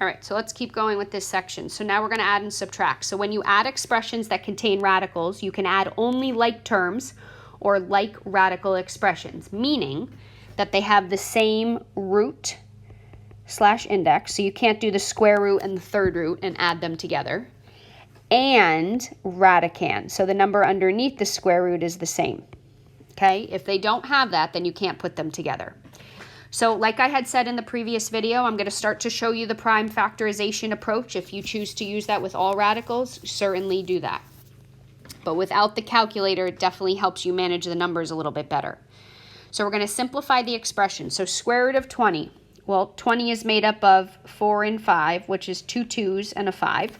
All right, so let's keep going with this section. So now we're going to add and subtract. So when you add expressions that contain radicals, you can add only like terms or like radical expressions, meaning that they have the same root / index. So you can't do the square root and the third root and add them together. And radicand. So the number underneath the square root is the same. Okay, if they don't have that, then you can't put them together. So like I had said in the previous video, I'm going to start to show you the prime factorization approach. If you choose to use that with all radicals, certainly do that. But without the calculator, it definitely helps you manage the numbers a little bit better. So we're going to simplify the expression. So square root of 20. Well, 20 is made up of 4 and 5, which is 2 2s and a 5.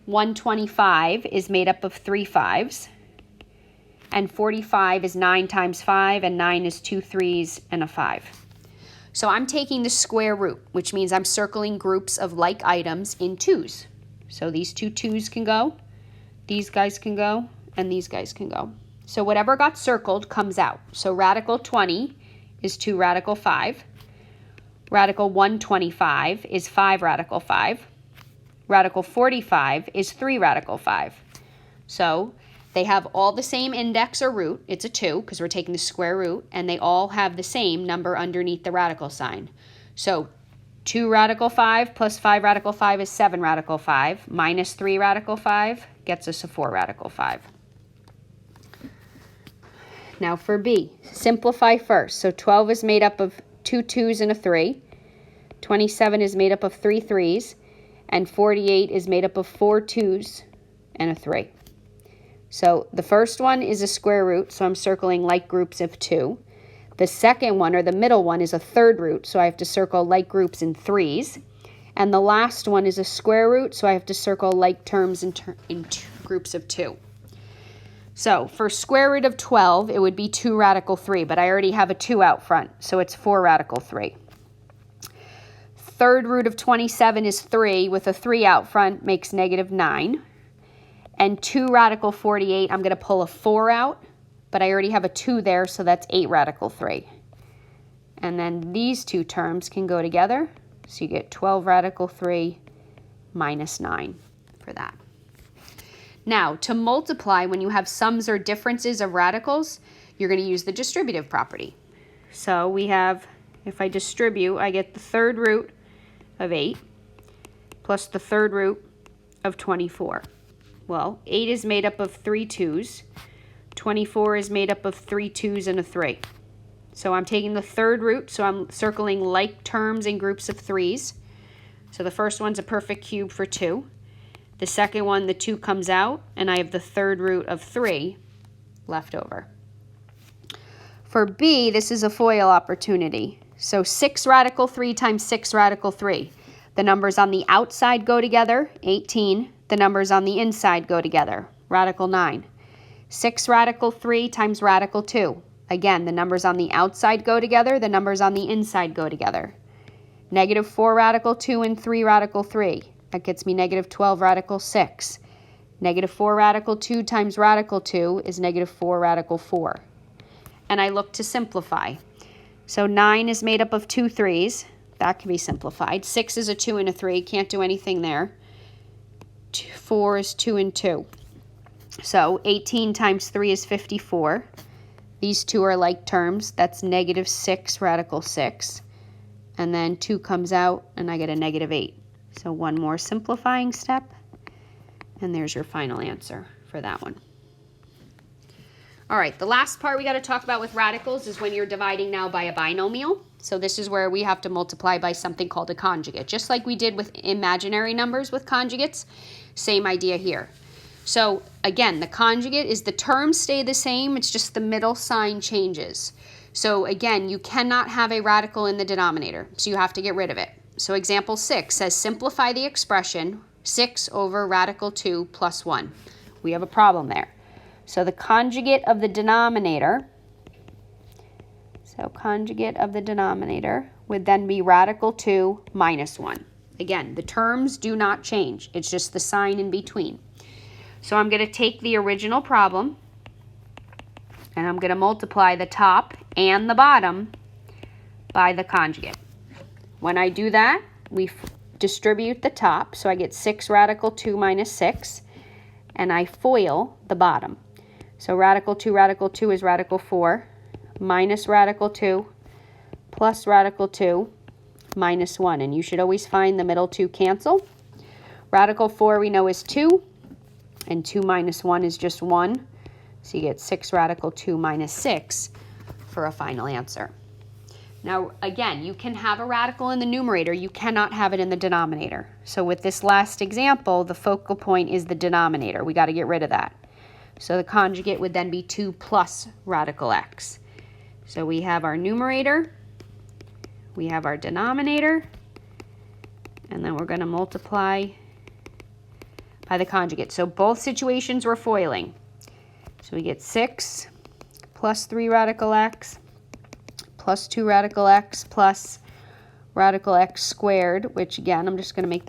125 is made up of 3 5s. And 45 is 9 times 5, and 9 is 2 3s and a 5. So I'm taking the square root, which means I'm circling groups of like items in 2s. So these 2 2s can go, these guys can go, and these guys can go. So whatever got circled comes out. So radical 20 is 2 radical 5. Radical 125 is 5 radical 5. Radical 45 is 3 radical 5. So they have all the same index or root. It's a 2 because we're taking the square root, and they all have the same number underneath the radical sign. So 2 radical 5 plus 5 radical 5 is 7 radical 5 minus 3 radical 5 gets us a 4 radical 5. Now for B, simplify first. So 12 is made up of 2 2s and a 3. 27 is made up of 3 3s. And 48 is made up of 4 2s and a 3. So the first one is a square root, so I'm circling like groups of 2. The second one, or the middle one, is a third root, so I have to circle like groups in 3s. And the last one is a square root, so I have to circle like terms in groups of 2. So for square root of 12, it would be 2 radical 3, but I already have a 2 out front, so it's 4 radical 3. Third root of 27 is 3, with a 3 out front makes negative 9. And 2 radical 48, I'm going to pull a 4 out, but I already have a 2 there, so that's 8 radical 3. And then these two terms can go together, so you get 12 radical 3 minus 9 for that. Now, to multiply, when you have sums or differences of radicals, you're going to use the distributive property. So we have, if I distribute, I get the third root of 8 plus the third root of 24. Well, 8 is made up of 3 2s. 24 is made up of 3 2s and a 3. So I'm taking the third root, so I'm circling like terms in groups of 3s. So the first one's a perfect cube for 2. The second one, the 2 comes out, and I have the third root of 3 left over. For B, this is a FOIL opportunity. So 6 radical 3 times 6 radical 3. The numbers on the outside go together, 18. The numbers on the inside go together, radical 9. 6 radical 3 times radical 2. Again, the numbers on the outside go together, the numbers on the inside go together. Negative 4 radical 2 and 3 radical 3. That gets me negative 12 radical 6. Negative 4 radical 2 times radical 2 is negative 4 radical 4. And I look to simplify. So 9 is made up of 2 3s. That can be simplified. 6 is a 2 and a 3. Can't do anything there. 4 is 2 and 2. So 18 times 3 is 54. These two are like terms. That's negative 6 radical 6. And then 2 comes out, and I get a negative 8. So one more simplifying step, and there's your final answer for that one. All right, the last part we got to talk about with radicals is when you're dividing now by a binomial. So this is where we have to multiply by something called a conjugate. Just like we did with imaginary numbers with conjugates, same idea here. So again, the conjugate is the terms stay the same, it's just the middle sign changes. So again, you cannot have a radical in the denominator, so you have to get rid of it. So example 6 says simplify the expression 6 over radical 2 plus 1. We have a problem there. So the conjugate of the denominator, would then be radical 2 minus 1. Again, the terms do not change. It's just the sign in between. So I'm going to take the original problem, and I'm going to multiply the top and the bottom by the conjugate. When I do that, we distribute the top, so I get 6 radical 2 minus 6, and I FOIL the bottom. So radical 2 is radical 4, minus radical 2, plus radical 2, minus 1. And you should always find the middle two cancel. Radical 4 we know is 2, and 2 minus 1 is just 1. So you get 6 radical 2 minus 6 for a final answer. Now, again, you can have a radical in the numerator. You cannot have it in the denominator. So with this last example, the focal point is the denominator. We got to get rid of that. So the conjugate would then be 2 plus radical x. So we have our numerator, we have our denominator, and then we're going to multiply by the conjugate. So both situations we're foiling. So we get 6 plus 3 radical x plus 2 radical x plus radical x squared, which again, I'm just going to make that